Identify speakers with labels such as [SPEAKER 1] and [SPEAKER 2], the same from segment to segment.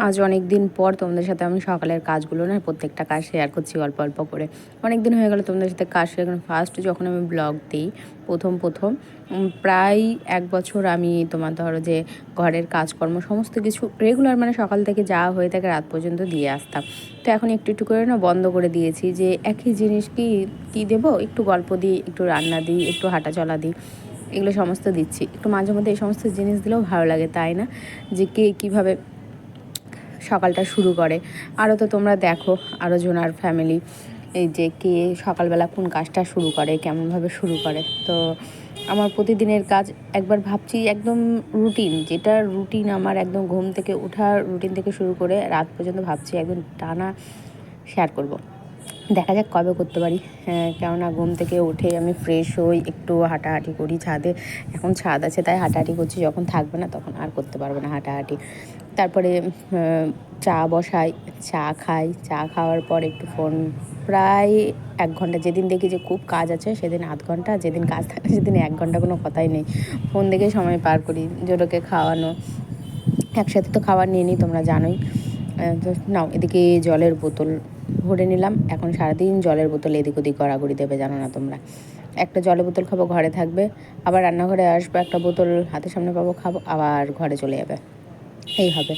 [SPEAKER 1] আজ অনেক দিন পর তোমাদের সাথে আমি সকালের কাজগুলো না প্রত্যেকটা কাজ শেয়ার করছি অল্প অল্প করে। অনেক দিন হয়ে গেল তোমাদের সাথে কাজ শেয়ার করি। ফার্স্ট যখন আমি ব্লগ দিই প্রথম প্রায় 1 বছর আমি তোমার ধরো যে ঘরের কাজকর্ম সমস্ত কিছু রেগুলার মানে সকাল থেকে যা হয়ে থাকে রাত পর্যন্ত দিয়ে আসতাম। তো এখন একটু একটু করে না বন্ধ করে দিয়েছি যে একই জিনিস কি দেবো, একটু গল্প দিই, একটু রান্না দিই, একটু হাঁটা চলা দিই, এগুলো সমস্ত দিচ্ছি। একটু মাঝে মধ্যে এই সমস্ত জিনিস দিলেও ভালো লাগে, তাই না? যে কে কীভাবে সকালটা শুরু করে। আরও তো তোমরা দেখো আরও জনার ফ্যামিলি, এই যে কে সকালবেলা কোন কাজটা শুরু করে, কেমনভাবে শুরু করে। তো আমার প্রতিদিনের কাজ একবার ভাবছি একদম রুটিন, যেটা রুটিন আমার একদম ঘুম থেকে ওঠার রুটিন থেকে শুরু করে রাত পর্যন্ত ভাবছি একদম টানা শেয়ার করব। দেখা যাক কবে করতে পারি। কেননা ঘুম থেকে উঠে আমি ফ্রেশ হই, একটু হাঁটাহাঁটি করি ছাদে। এখন ছাদ আছে তাই হাঁটাহাঁটি করছি, যখন থাকবে না তখন আর করতে পারবো না হাঁটাহাঁটি। তারপরে চা বসাই, চা খাই, চা খাওয়ার পর একটু ফোন, প্রায় 1 ঘন্টা। যেদিন দেখি যে খুব কাজ আছে সেদিন আধ ঘন্টা, যেদিন কাজ থাকে সেদিন 1 ঘন্টা, কোনো কথাই নেই। ফোন দেখে সময় পার করি। জোটোকে খাওয়ানো, একসাথে তো খাবার নিয়ে নিই, তোমরা জানোই। তো নাও, এদিকে জলের বোতল ভরে নিলাম। এখন সারাদিন জলের বোতল এদিক ওদিক গড়াগড়ি দেবে, জানো না তোমরা। একটা জলের বোতল খাবো, ঘরে থাকবে, আবার রান্নাঘরে আসবো, একটা বোতল হাতের সামনে পাবো, খাবো, আবার ঘরে চলে যাবে, এই হবে।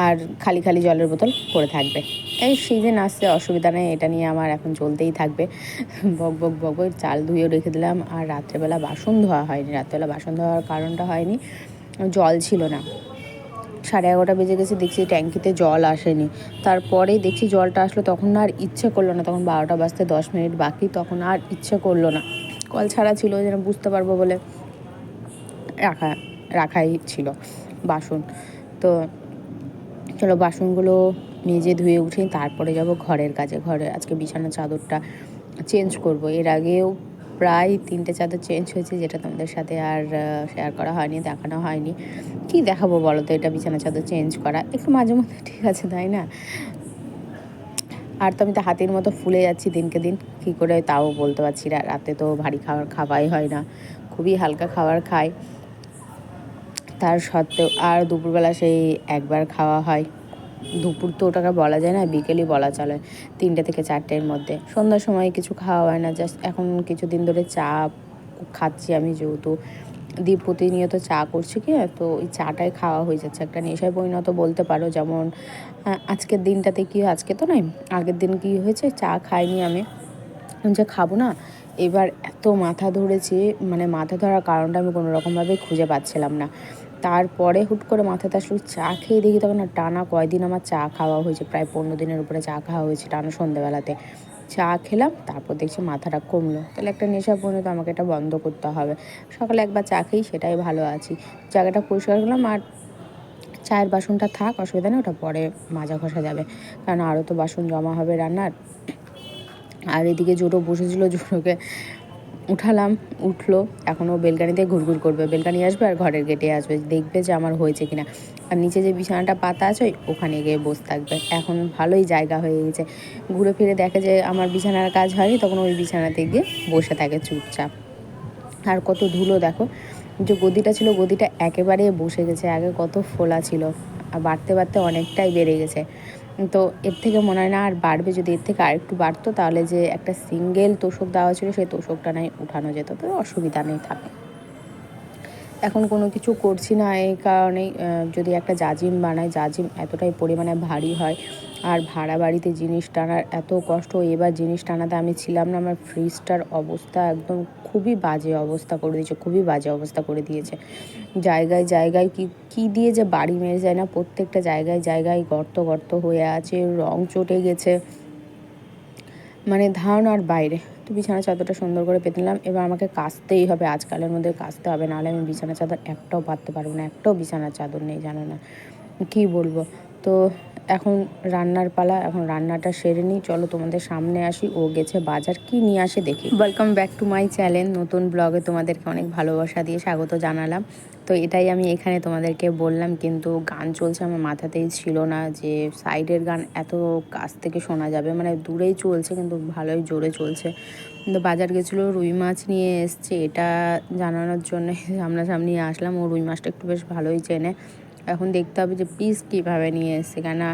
[SPEAKER 1] আর খালি খালি জলের বোতল পড়ে থাকবে। এই সিজন আসছে, অসুবিধা নেই, এটা নিয়ে আমার এখন চলতেই থাকবে। বক বক বক বক। চাল ধুয়েও রেখে দিলাম। আর রাত্রেবেলা বাসন ধোয়া হয়নি। রাত্রেবেলা বাসন ধোয়ার কারণটা হয়নি, জল ছিল না। 11:30 বেজে গেছে, দেখছি ট্যাঙ্কিতে জল আসেনি। তারপরে দেখছি জলটা আসলো, তখন আর ইচ্ছে করলো না। তখন 12টা বাজতে 10 মিনিট বাকি, তখন আর ইচ্ছে করলো না। কল ছাড়া ছিল, যেন বুঝতে পারবো বলে রাখা রাখাই ছিল বাসন। তো চলো বাসনগুলো মেজে ধুয়ে উঠে তারপরে যাব ঘরের কাজে। ঘরে আজকে বিছানার চাদরটা চেঞ্জ করব। এর আগেও প্রায় 3টে চাদর চেঞ্জ হয়েছে, যেটা তোমাদের সাথে আর শেয়ার করা হয়নি, দেখানো হয়নি। কি দেখাবো বলো তো, এটা বিছানা চাদর চেঞ্জ করা একটু মাঝে মধ্যে ঠিক আছে, তাই না? আর তো আমি তো হাতের মতো ফুলে যাচ্ছি দিনকে দিন, কী করে তাও বলতে পারছি না। রাতে তো ভারী খাবার খাওয়াই হয় না, খুবই হালকা খাবার খাই। তার সত্ত্বেও আর দুপুরবেলা সেই একবার খাওয়া হয়। দুপুর তো ওটাকে বলা যায় না, বিকেলই বলা চলে, 3টে থেকে 4টের মধ্যে। সন্ধ্যার সময় কিছু খাওয়া হয় না, জাস্ট এখন কিছুদিন ধরে চা খাচ্ছি আমি, যেহেতু প্রতিনিয়ত চা করছি কি, তো ওই চাটাই খাওয়া হয়ে যাচ্ছে, একটা নেশায় পরিণত বলতে পারো। যেমন আজকের দিনটাতে কি, আজকে তো নয়, আগের দিন কি হয়েছে, চা খাইনি আমি, যে খাবো না। এবার এত মাথা ধরেছে, মানে মাথা ধরার কারণটা আমি কোনো রকমভাবে খুঁজে পাচ্ছিলাম না। তারপরে হুট করে মাথাতে আসলে চা খেয়ে দেখি, তখন না টানা কয়দিন আমার চা খাওয়া হয়েছে, প্রায় 15 দিনের উপরে চা খাওয়া হয়েছে টানা সন্ধ্যেবেলাতে। চা খেলাম, তারপর দেখছি মাথাটা কমলো। তাহলে একটা নেশা পরিণত, আমাকে এটা বন্ধ করতে হবে। সকালে একবার চা খেই, সেটাই ভালো আছি। জায়গাটা পরিষ্কার করলাম, আর চায়ের বাসনটা থাক, অসুবিধা নেই, ওটা পরে মাজা ঘষা যাবে, কারণ আরও তো বাসন জমা হবে রান্নার। আর এদিকে জোটো বসেছিল, জোটোকে উঠালাম, উঠলো, এখনও বেলকানিতে ঘুরঘুর করবে। বেলকানি আসবে আর ঘরের গেটে আসবে, দেখবে যে আমার হয়েছে কিনা। আর নিচে যে বিছানাটা পাতা আছে ওখানে গিয়ে বসে থাকবে। এখন ভালোই জায়গা হয়ে গেছে, ঘুরে ফিরে দেখে যে আমার বিছানার কাজ হয়নি, তখন ওই বিছানাতে গিয়ে বসে থাকে চুপচাপ। আর কত ধুলো দেখো, যে গদিটা ছিল গদিটা একেবারে বসে গেছে, আগে কত ফোলা ছিল, আর বাড়তে বাড়তে অনেকটাই বেড়ে গেছে। তো এর থেকে মনে হয় না আর বাড়বে। যদি এর থেকে আরেকটু বাড়তো, তাহলে যে একটা সিঙ্গেল তোষক দেওয়া ছিল সেই তোষকটা নাই উঠানো যেত, তো অসুবিধা নেই, থাকে। এখন কোনো কিছু করছি না এই কারণেই, যদি একটা জাজিম বানাই, জাজিম এতটাই পরিমাণে ভারী হয়, আর ভাড়া বাড়িতে জিনিস টানার এত কষ্ট। এবার জিনিস টানাতে আমি ছিলাম না, আমার ফ্রিজটার অবস্থা একদম খুবই বাজে অবস্থা করে দিয়েছে, খুবই বাজে অবস্থা করে দিয়েছে। জায়গায় জায়গায় কি দিয়ে যে বাড়ি মেরে যায় না, প্রত্যেকটা জায়গায় জায়গায় গর্ত গর্ত হয়ে আছে, রং চটে গেছে, মানে ধারণার বাইরে। তো বিছানা চাদরটা সুন্দর করে পেতে নিলাম। এবার আমাকে কাচতেই হবে, আজকালের মধ্যে কাচতে হবে, নাহলে আমি বিছানা চাদর একটাও পাততে পারবো না। একটাও বিছানার চাদর নেই, জানো না কী বলবো। তো এখন রান্নার পালা, এখন রান্নাটা সেরে নিই। চলো তোমাদের সামনে আসি, ও গেছে বাজার, কি নিয়ে আসে দেখি। Welcome back to my channel. নতুন ব্লগে তোমাদেরকে অনেক ভালোবাসা দিয়ে স্বাগত জানালাম। তো এটাই আমি এখানে তোমাদেরকে বললাম, কিন্তু গান চলছে, আমার মাথাতেই ছিল না যে সাইডের গান এত কাছ থেকে শোনা যাবে, মানে দূরেই চলছে কিন্তু ভালোই জোরে চলছে। কিন্তু বাজার গেছিলো, রুই মাছ নিয়ে এসছে, এটা জানানোর জন্য সামনাসামনি আসলাম। ও রুই মাছটা একটু বেশ ভালোই চেনে, এখন দেখতে হবে যে পিস কীভাবে নিয়ে এসছে, কেননা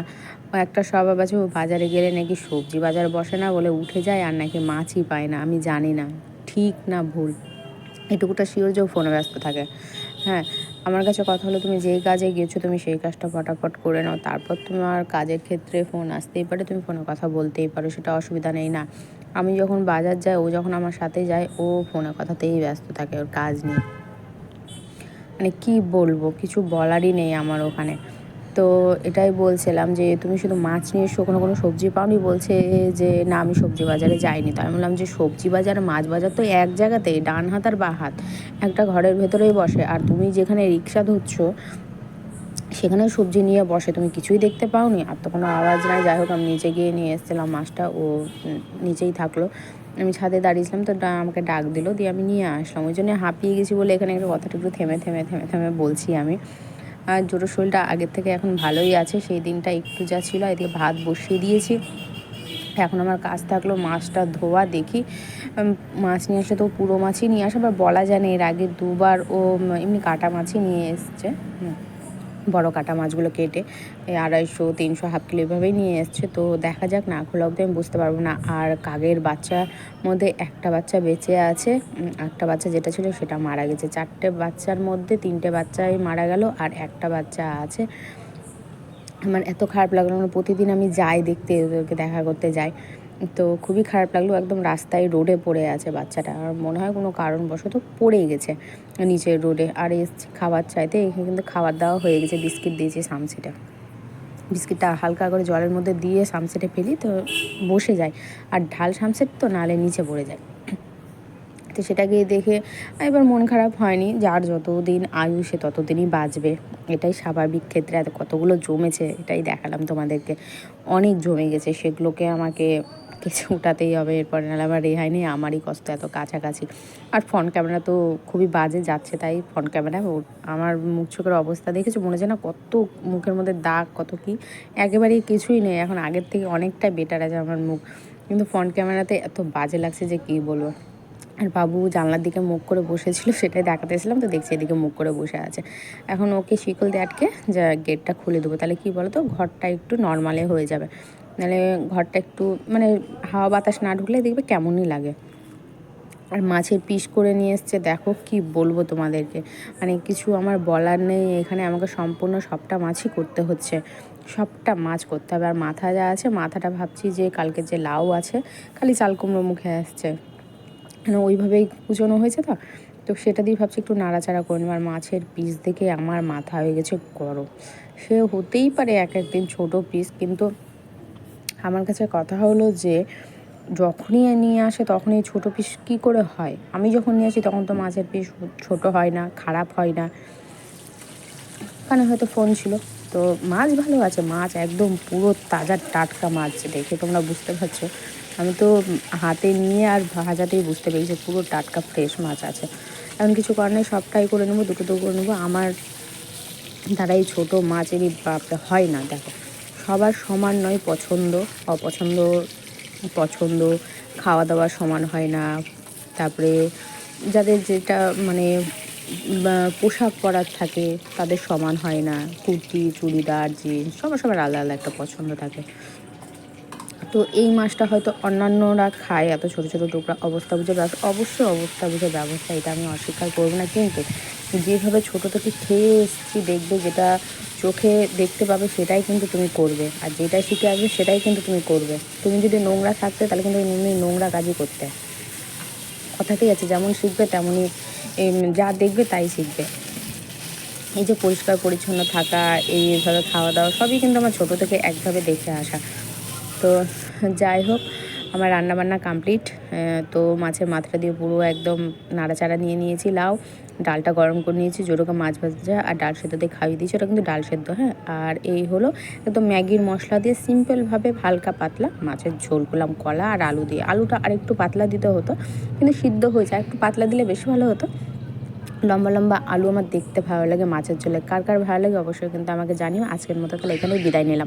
[SPEAKER 1] একটা স্বভাব আছে, ও বাজারে গেলে নাকি সবজি বাজার বসে না বলে উঠে যায় আর নাকি মাছই পায় না। আমি জানি না ঠিক না ভুল, এটুকুটা শিওর যে ও ফোনে ব্যস্ত থাকে। হ্যাঁ, আমার কাছে কথা হলো তুমি যেই কাজে গেছো তুমি সেই কাজটা ফটাফট করে নাও, তারপর তোমার কাজের ক্ষেত্রে ফোন আসতেই পারে, তুমি ফোনে কথা বলতেই পারো, সেটা অসুবিধা নেই। না, আমি যখন বাজার যাই, ও যখন আমার সাথে যায়, ও ফোনে কথাতেই ব্যস্ত থাকে, ওর কাজ নিয়ে। মানে কি বলবো, কিছু বলারই নেই আমার ওখানে। তো এটাই বলছিলাম যে তুমি শুধু মাছ নিয়ে এসো, কোনো সবজি পাওনি? বলছে যে না, আমি সবজি বাজারে যাইনি। তো আমি বললাম যে সবজি বাজার মাছ বাজার তো এক জায়গাতেই, ডান হাত আর বাঁ হাত একটা ঘরের ভেতরেই বসে, আর তুমি যেখানে রিক্সা ধরছো সেখানেও সবজি নিয়ে বসে, তুমি কিছুই দেখতে পাওনি? আর তো কোনো আওয়াজ নাই। যাই হোক, আমি নিচে গিয়ে নিয়ে এসেছিলাম মাছটা, ও নিচেই থাকলো। আমি ছাদে দাঁড়িয়েছিলাম, তো আমাকে ডাক দিল, দিয়ে আমি নিয়ে আসলাম। ওই জন্য হাঁপিয়ে গেছি বলে এখানে একটা কথাটা একটু থেমে থেমে থেমে থেমে বলছি আমি। আর জোরের শরীরটা আগের থেকে এখন ভালোই আছে, সেই দিনটা একটু যা ছিল। এদিকে ভাত বসিয়ে দিয়েছি, এখন আমার কাজ থাকলো মাছটা ধোয়া। দেখি মাছ নিয়ে আসে তো পুরো মাছই নিয়ে আসে, আবার বলা যায় না, এর আগে দুবার ও এমনি কাটা মাছই নিয়ে এসছে। বড় কাটা মাছগুলো কেটে 250, 300, হাফ কিলো এভাবেই নিয়ে এসছে। তো দেখা যাক, না খোলা অবধি আমি বুঝতে পারবো না। আর কাকের বাচ্চার মধ্যে একটা বাচ্চা বেঁচে আছে, একটা বাচ্চা যেটা ছিল সেটা মারা গেছে। 4টে বাচ্চার মধ্যে 3টে বাচ্চাই মারা গেল, আর একটা বাচ্চা আছে। আমার এত খারাপ লাগলো, প্রতিদিন আমি যাই দেখতে, ওদেরকে দেখা করতে যাই, তো খুবই খারাপ লাগলো। একদম রাস্তায় রোডে পড়ে আছে বাচ্চাটা, আর মনে হয় কোনো কারণবশত পড়ে গেছে নিচের রোডে। আর এসছি খাবার চাইতে, এখানে কিন্তু খাবার দেওয়া হয়ে গেছে, বিস্কিট দিয়েছি সামসিটা। বিস্কিটটা হালকা করে জলের মধ্যে দিয়ে সামসেটে ফেলি তো বসে যায়, আর ঢাল সামসেট তো, নালে নিচে পড়ে যায়। তো সেটাকে দেখে এবার মন খারাপ হয়নি, যার যতদিন আয়ু সে ততদিনই বাঁচবে, এটাই স্বাভাবিক ক্ষেত্রে। এত কতগুলো জমেছে, এটাই দেখালাম তোমাদেরকে, অনেক জমে গেছে, সেগুলোকে আমাকে কিছু উঠাতেই হবে, এরপর নাহলে আমার রেহাই নেই, আমারই কষ্ট এত কাছাকাছি। আর ফ্রন্ট ক্যামেরা তো খুবই বাজে যাচ্ছে, তাই ফ্রন্ট ক্যামেরা আমার মুখ চোখের অবস্থা দেখেছো, মনে হচ্ছে না কত মুখের মধ্যে দাগ, কত কি, একেবারেই কিছুই নেই এখন, আগের থেকে অনেকটা বেটার আছে আমার মুখ, কিন্তু ফ্রন্ট ক্যামেরাতে এত বাজে লাগছে যে কী বলবো। আর বাবু জানলার দিকে মুখ করে বসেছিল, সেটাই দেখাতেছিলাম, তো দেখছি এদিকে মুখ করে বসে আছে। এখন ওকে শিকল দিয়ে আটকে যা গেটটা খুলে দেবো, তাহলে কী বলো তো, ঘরটা একটু নর্মালে হয়ে যাবে। নাহলে ঘরটা একটু মানে হাওয়া বাতাস না ঢুকলে দেখবে কেমনই লাগে। আর মাছের পিস করে নিয়ে এসছে, দেখো কি বলবো তোমাদেরকে, মানে কিছু আমার বলার নেই। এখানে আমাকে সম্পূর্ণ সবটা মাছই করতে হচ্ছে, সবটা মাছ করতে হবে। আর মাথা যা আছে, মাথাটা ভাবছি যে কালকে যে লাউ আছে, খালি চাল কুমড়ো মুখে আসছে, মানে ওইভাবেই কুচোনো হয়েছে, তো তো সেটা দিয়ে ভাবছি একটু নাড়াচাড়া করে নেব। আর মাছের পিস দেখে আমার মাথা হয়ে গেছে গরম। সে হতেই পারে এক একদিন ছোটো পিস, কিন্তু আমার কাছে কথা হলো যে যখনই নিয়ে আসে তখনই ছোটো পিস কী করে হয়? আমি যখন নিয়ে আসি তখন তো মাছের পিস ছোটো হয় না, খারাপ হয় না, কারণ হয়তো ফোন ছিল। তো মাছ ভালো আছে, মাছ একদম পুরো তাজা টাটকা মাছ, দেখে তোমরা বুঝতে পারছো। আমি তো হাতে নিয়ে আর ভাজাতেই বুঝতে পেরেছি পুরো টাটকা ফ্রেশ মাছ আছে। এখন কিছু করার নেই, সবটাই করে নেবো, দুটো করে নেবো। আমার দ্বারা এই ছোটো মাছেরই বাপরে হয় না। দেখো, সবার সমান নয় পছন্দ, অপছন্দ, পছন্দ, খাওয়া দাওয়া সমান হয় না। তারপরে যাদের যেটা মানে পোশাক পরার থাকে তাদের সমান হয় না, কুর্তি, চুড়িদার, জিন্স, সবার আলাদা আলাদা একটা পছন্দ থাকে। তো এই মাছটা হয়তো অন্যান্যরা খায় এত ছোটো ছোটো টুকরা, অবস্থা বুঝে অবশ্যই অবস্থা বুঝে ব্যবস্থা, এটা আমি অস্বীকার করবো না। কিন্তু যেভাবে ছোটো থেকে খেয়ে এসেছি, দেখবে যেটা চোখে দেখতে পাবে সেটাই কিন্তু তুমি করবে, আর যেটাই শিখে আসবে সেটাই কিন্তু তুমি করবে। তুমি যদি নোংরা থাকতে, তাহলে কিন্তু নোংরা কাজই করতে। কথাতেই আছে, যেমন শিখবে তেমনই যা দেখবে তাই শিখবে। এই যে পরিষ্কার পরিচ্ছন্ন থাকা, এইভাবে খাওয়া দাওয়া, সবই কিন্তু আমার ছোটো থেকে একভাবে দেখে আসা। তো যাই হোক, আমার রান্নাবান্না কমপ্লিট। তো মাছের মাথাটা দিয়ে পুরো একদম নাড়াচাড়া নিয়ে নিয়েছি, লাউ ডালটা গরম করে নিয়েছি, জোরোকা মাছ ভাজা আর ডাল সেদ্ধ দিয়ে খাইয়ে দিয়েছি, ওটা কিন্তু ডাল সেদ্ধ। হ্যাঁ, আর এই হলো একদম ম্যাগির মশলা দিয়ে সিম্পলভাবে হালকা পাতলা মাছের ঝোল করলাম, কলা আর আলু দিয়ে। আলুটা আর একটু পাতলা দিতে হতো, কিন্তু সিদ্ধ হয়েছে, একটু পাতলা দিলে বেশি ভালো হতো। লম্বা লম্বা আলু আমার দেখতে ভালো লাগে মাছের ঝোলে, কার কার ভালো লাগে অবশ্যই কিন্তু আমাকে জানিও। আজকের মতো তাহলে এখানেই বিদায় নিলাম।